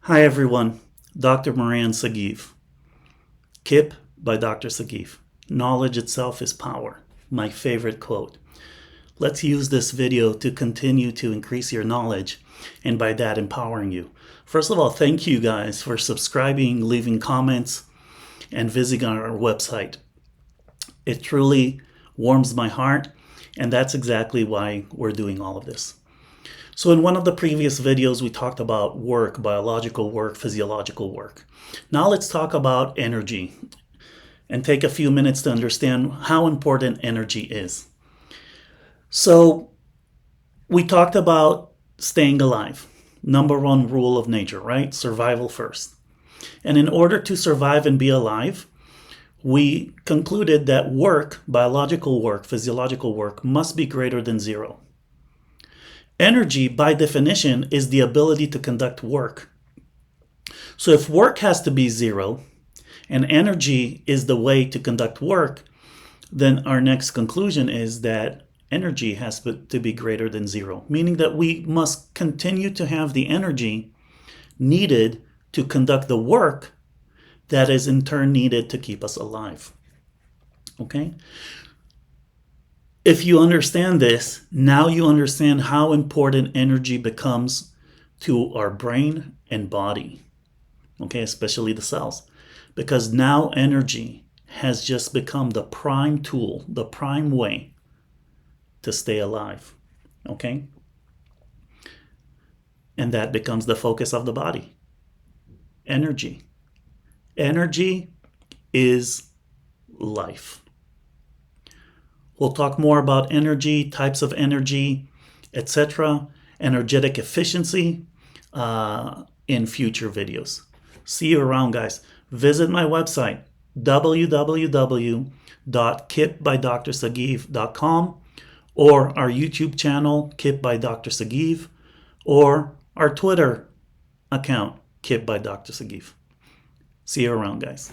Hi everyone, Dr. Moran Saghiv. KIIP by Dr. Saghiv. Knowledge itself is power. My favorite quote. Let's use this video to continue to increase your knowledge and by that empowering you. First of all, thank you guys for subscribing, leaving comments, and visiting our website. It truly warms my heart, and that's exactly why we're doing all of this. So in one of the previous videos, we talked about work, biological work, physiological work. Now let's talk about energy and take a few minutes to understand how important energy is. So we talked about staying alive. Number one rule of nature, right? Survival first. And in order to survive and be alive, we concluded that work, biological work, physiological work, must be greater than zero. Energy, by definition, is the ability to conduct work. So if work has to be zero, and energy is the way to conduct work, then our next conclusion is that energy has to be greater than zero, meaning that we must continue to have the energy needed to conduct the work that is in turn needed to keep us alive. Okay? If you understand this, now you understand how important energy becomes to our brain and body, okay, especially the cells, because now energy has just become the prime tool, the prime way to stay alive, okay? And that becomes the focus of the body. Energy. Energy is life. We'll talk more about energy, types of energy, etc., energetic efficiency in future videos. See you around, guys. Visit my website, www.kiipbydrsaghiv.com, or our YouTube channel, KIIP by Dr. Saghiv, or our Twitter account, KIIP by Dr. Saghiv. See you around, guys.